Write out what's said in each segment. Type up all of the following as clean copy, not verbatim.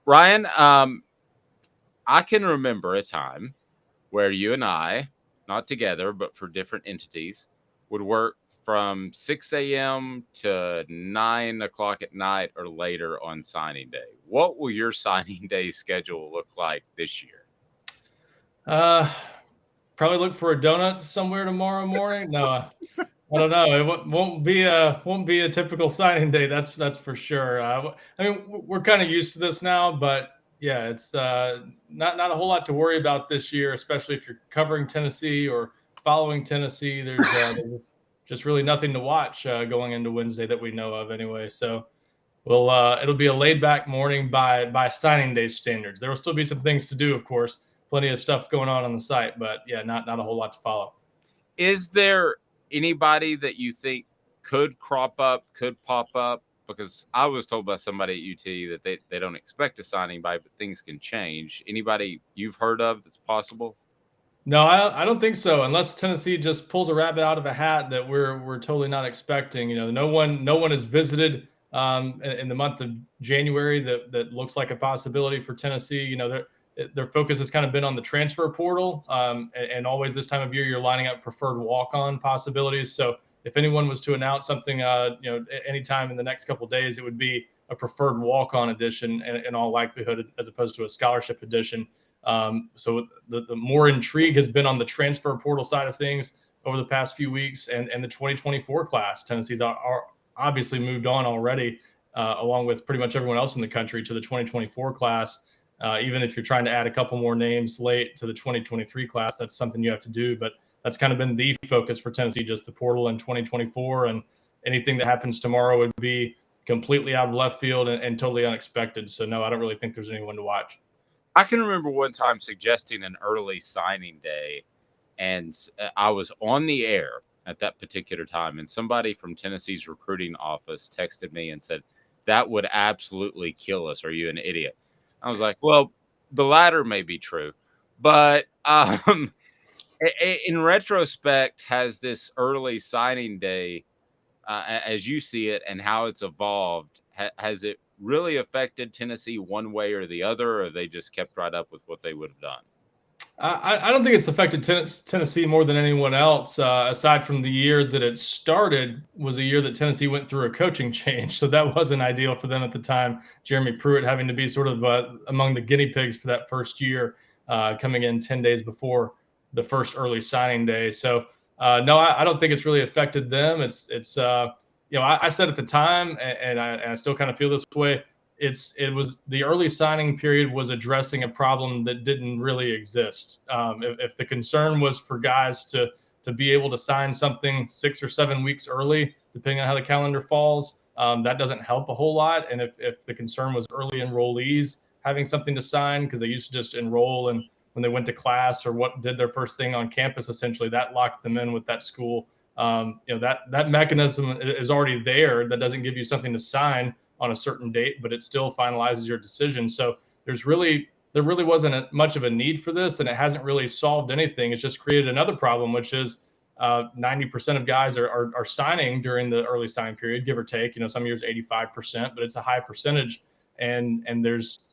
Ryan, I can remember a time where you and I, not together, but for different entities, would work from 6 a.m. to 9 o'clock at night or later on signing day. What will your signing day schedule look like this year? Uh, Probably look for a donut somewhere tomorrow morning. No, I don't know. It won't be a typical signing day. That's for sure. I mean, we're kind of used to this now, but yeah, it's not a whole lot to worry about this year, especially if you're covering Tennessee or following Tennessee. There's just really nothing to watch going into Wednesday that we know of anyway. So it'll be a laid back morning by signing day standards. There will still be some things to do, of course, plenty of stuff going on the site, but yeah, not a whole lot to follow. Is there anybody that you think could crop up, could pop up? Because I was told by somebody at UT that they don't expect a signing by, but things can change. Anybody you've heard of that's possible? No, I don't think so. Unless Tennessee just pulls a rabbit out of a hat that we're totally not expecting. No one has visited in the month of January that looks like a possibility for Tennessee. Their focus has kind of been on the transfer portal, and always this time of year you're lining up preferred walk-on possibilities. So if anyone was to announce something, anytime in the next couple of days, it would be a preferred walk-on edition in all likelihood, as opposed to a scholarship edition. So the more intrigue has been on the transfer portal side of things over the past few weeks, and the 2024 class. Tennessee's are obviously moved on already, along with pretty much everyone else in the country, to the 2024 class. Even if you're trying to add a couple more names late to the 2023 class, that's something you have to do. But that's kind of been the focus for Tennessee, just the portal in 2024. And anything that happens tomorrow would be completely out of left field and totally unexpected. So, no, I don't really think there's anyone to watch. I can remember one time suggesting an early signing day, and I was on the air at that particular time, and somebody from Tennessee's recruiting office texted me and said, "That would absolutely kill us. Are you an idiot?" I was like, "Well, the latter may be true, but in retrospect, has this early signing day, as you see it, and how it's evolved, has it really affected Tennessee one way or the other, or they just kept right up with what they would have done?" I don't think it's affected Tennessee more than anyone else, aside from the year that it started was a year that Tennessee went through a coaching change. So that wasn't ideal for them at the time. Jeremy Pruitt having to be sort of among the guinea pigs for that first year, coming in 10 days before the first early signing day. So, no, I don't think it's really affected them. I said at the time, and I still kind of feel this way. It was the early signing period was addressing a problem that didn't really exist. If the concern was for guys to be able to sign something 6 or 7 weeks early, depending on how the calendar falls, that doesn't help a whole lot. And if the concern was early enrollees having something to sign because they used to just enroll and when they went to class or what did their first thing on campus, essentially that locked them in with that school. That mechanism is already there. That doesn't give you something to sign on a certain date, but it still finalizes your decision. So there really wasn't much of a need for this, and it hasn't really solved anything. It's just created another problem, which is 90% of guys are signing during the early sign period, give or take. Some years 85%, but it's a high percentage, and there's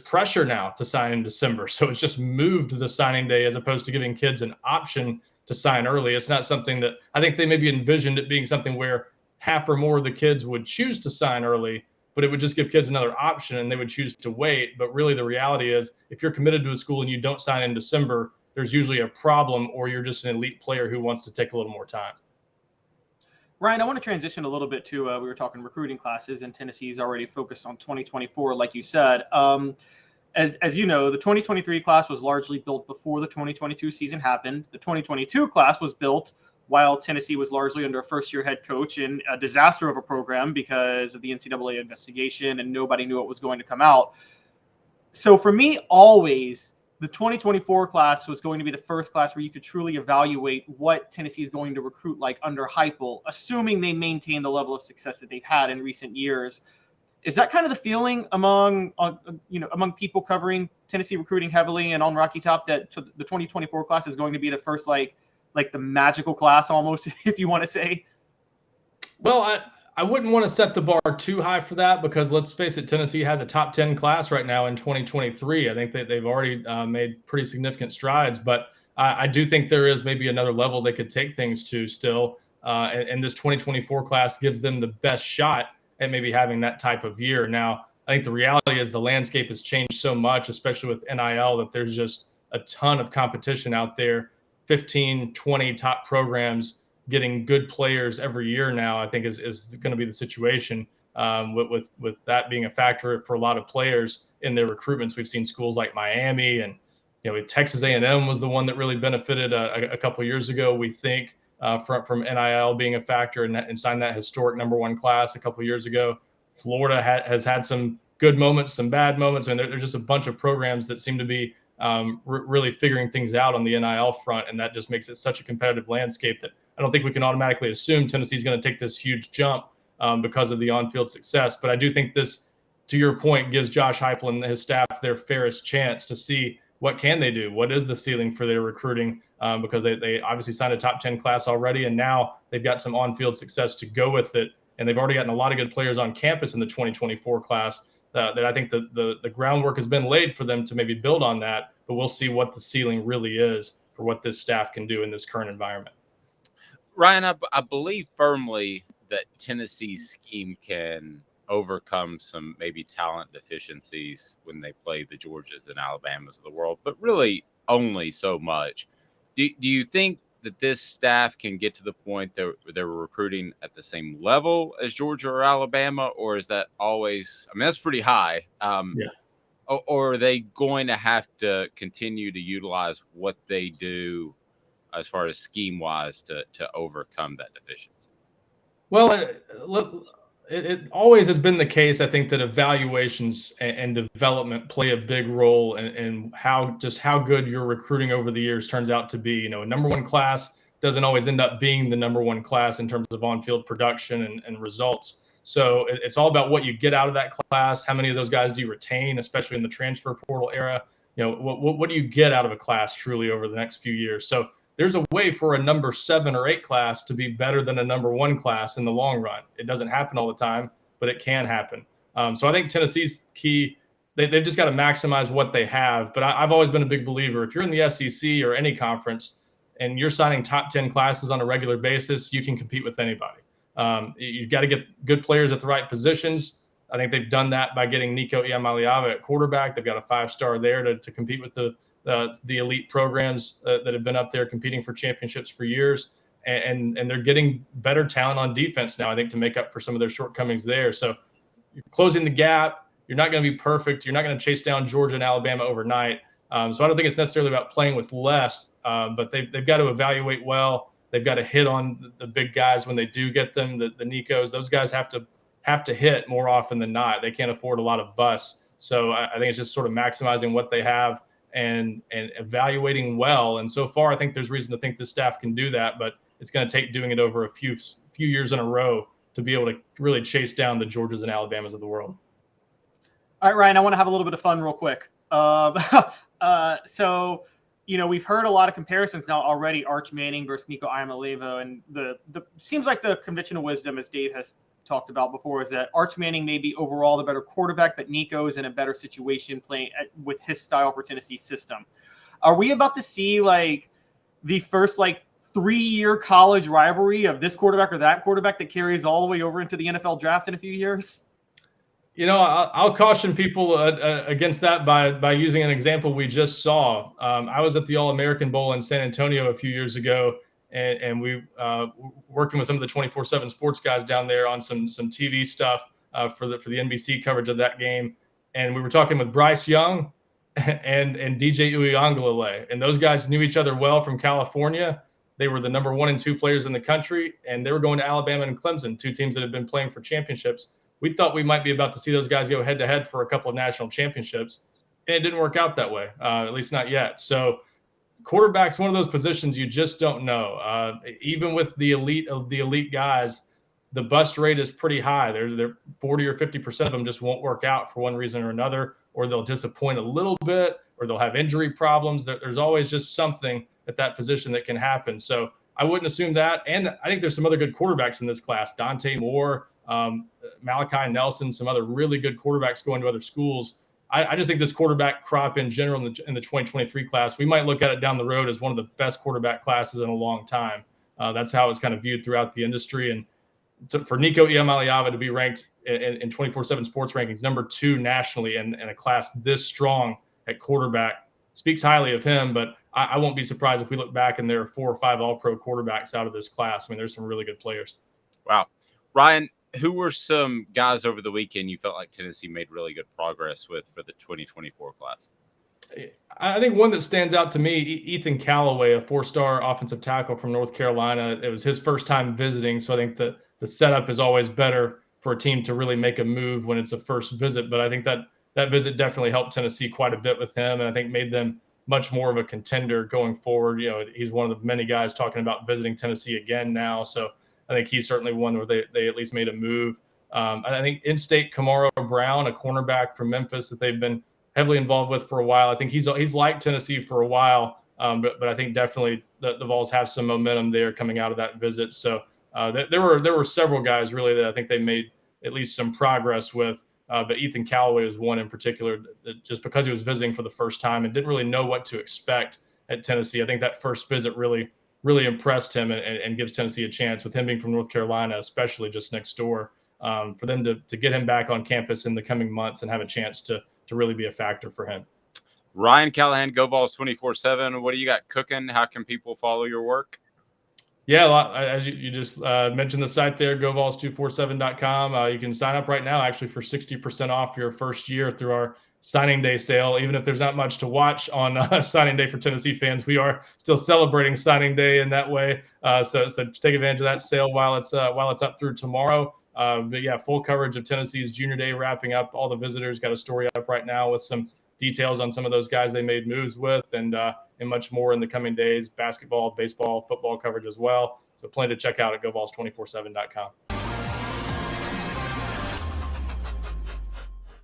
pressure now to sign in December. So it's just moved the signing day as opposed to giving kids an option to sign early. It's not something that I think they maybe envisioned it being something where half or more of the kids would choose to sign early, but it would just give kids another option and they would choose to wait. But really the reality is if you're committed to a school and you don't sign in December, there's usually a problem, or you're just an elite player who wants to take a little more time. Ryan, I want to transition a little bit to, we were talking recruiting classes, and Tennessee's already focused on 2024, like you said. As you know, the 2023 class was largely built before the 2022 season happened. The 2022 class was built while Tennessee was largely under a first-year head coach in a disaster of a program because of the NCAA investigation, and nobody knew what was going to come out. So for me, always, the 2024 class was going to be the first class where you could truly evaluate what Tennessee is going to recruit like under Heupel, assuming they maintain the level of success that they've had in recent years. Is that kind of the feeling among people covering Tennessee recruiting heavily and on Rocky Top, that the 2024 class is going to be the first like the magical class almost, if you want to say? Well, I wouldn't want to set the bar too high for that because let's face it, Tennessee has a top 10 class right now in 2023. I think that they've already made pretty significant strides, but I do think there is maybe another level they could take things to still. And this 2024 class gives them the best shot at maybe having that type of year. Now, I think the reality is the landscape has changed so much, especially with NIL, that there's just a ton of competition out there. 15, 20 top programs getting good players every year now, I think is going to be the situation with that being a factor for a lot of players in their recruitments. We've seen schools like Miami and Texas A&M was the one that really benefited a couple of years ago. We think from NIL being a factor and signed that historic #1 class a couple of years ago. Florida has had some good moments, some bad moments, and there's just a bunch of programs that seem to be really figuring things out on the NIL front, and that just makes it such a competitive landscape that I don't think we can automatically assume Tennessee's going to take this huge jump because of the on-field success. But I do think this, to your point, gives Josh Heupel and his staff their fairest chance to see what can they do, what is the ceiling for their recruiting, because they obviously signed a top 10 class already, and now they've got some on-field success to go with it, and they've already gotten a lot of good players on campus in the 2024 class that I think the groundwork has been laid for them to maybe build on that, but we'll see what the ceiling really is for what this staff can do in this current environment. Ryan, I believe firmly that Tennessee's scheme can overcome some maybe talent deficiencies when they play the Georgias and Alabamas of the world, but really only so much. Do you think that this staff can get to the point that they're recruiting at the same level as Georgia or Alabama, or is that always, I mean, that's pretty high. Or are they going to have to continue to utilize what they do as far as scheme-wise to overcome that deficiency? Well, it always has been the case, I think, that evaluations and development play a big role in how good your recruiting over the years turns out to be. A #1 class doesn't always end up being the #1 class in terms of on-field production and results. So it's all about what you get out of that class. How many of those guys do you retain, especially in the transfer portal era? What do you get out of a class truly over the next few years? So there's a way for a number 7 or 8 class to be better than a #1 class in the long run. It doesn't happen all the time, but it can happen. So I think Tennessee's key, they've just got to maximize what they have. But I've always been a big believer, if you're in the SEC or any conference and you're signing top 10 classes on a regular basis, you can compete with anybody. You've got to get good players at the right positions. I think they've done that by getting Nico Iamaleava at quarterback. They've got a 5-star there to compete with the elite programs that have been up there competing for championships for years. And they're getting better talent on defense now, I think, to make up for some of their shortcomings there. So you're closing the gap. You're not going to be perfect. You're not going to chase down Georgia and Alabama overnight. So I don't think it's necessarily about playing with less, but they've got to evaluate well. They've got to hit on the big guys when they do get them, the Nicos. Those guys have to hit more often than not. They can't afford a lot of busts. So I think it's just sort of maximizing what they have and evaluating well. And so far, I think there's reason to think the staff can do that, but it's going to take doing it over a few years in a row to be able to really chase down the Georgias and Alabamas of the world. All right, Ryan, I want to have a little bit of fun real quick. So, we've heard a lot of comparisons now already, Arch Manning versus Nico Iamaleava, and the seems like the conventional wisdom, as Dave has talked about before, is that Arch Manning may be overall the better quarterback, but Nico is in a better situation playing with his style for Tennessee's system. Are we about to see the first 3-year college rivalry of this quarterback or that quarterback that carries all the way over into the NFL draft in a few years? I'll caution people against that by using an example we just saw. I was at the All-American Bowl in San Antonio a few years ago, and we working with some of the 247 Sports guys down there on some TV stuff for the NBC coverage of that game. And we were talking with Bryce Young and DJ Uiagalelei, and those guys knew each other well from California. They were the number 1 and 2 players in the country, and they were going to Alabama and Clemson, 2 teams that have been playing for championships. We thought we might be about to see those guys go head-to-head for a couple of national championships, and it didn't work out that way, at least not yet. So quarterback's one of those positions you just don't know. Even with the elite of the elite guys, the bust rate is pretty high. There's 40 or 50% of them just won't work out for one reason or another, or they'll disappoint a little bit, or they'll have injury problems. There's always just something at that position that can happen. So I wouldn't assume that. And I think there's some other good quarterbacks in this class. Dante Moore, Malachi Nelson, some other really good quarterbacks going to other schools. I just think this quarterback crop in general in the 2023 class, we might look at it down the road as one of the best quarterback classes in a long time. That's how it's kind of viewed throughout the industry. And for Nico Iamaleava to be ranked in 247 Sports rankings number 2 nationally in a class this strong at quarterback speaks highly of him. But I won't be surprised if we look back and there are 4 or 5 all-pro quarterbacks out of this class. I mean, there's some really good players. Wow. Ryan, who were some guys over the weekend you felt like Tennessee made really good progress with for the 2024 class? I think one that stands out to me, Ethan Callaway, a 4-star offensive tackle from North Carolina. It was his first time visiting, so I think the setup is always better for a team to really make a move when it's a first visit. But I think that visit definitely helped Tennessee quite a bit with him, and I think made them much more of a contender going forward. You know, he's one of the many guys talking about visiting Tennessee again now, so I think he's certainly one where they at least made a move. I think in-state Kamaro Brown, a cornerback from Memphis that they've been heavily involved with for a while. I think he's liked Tennessee for a while, but I think definitely the Vols have some momentum there coming out of that visit. So there were several guys really that I think they made at least some progress with. But Ethan Callaway was one in particular that just because he was visiting for the first time and didn't really know what to expect at Tennessee. I think that first visit really impressed him and gives Tennessee a chance, with him being from North Carolina, especially just next door, for them to get him back on campus in the coming months and have a chance to really be a factor for him. Ryan Callahan, GoVols247. What do you got cooking? How can people follow your work? Yeah, as you just mentioned the site there, GoVols247.com. You can sign up right now actually for 60% off your first year through our signing day sale. Even if there's not much to watch on signing day for Tennessee fans, we are still celebrating signing day in that way. So take advantage of that sale while it's up through tomorrow. But yeah, full coverage of Tennessee's junior day wrapping up. All the visitors, got a story up right now with some details on some of those guys they made moves with, and much more in the coming days. Basketball, baseball, football coverage as well. So plenty to check out at GoVols247.com.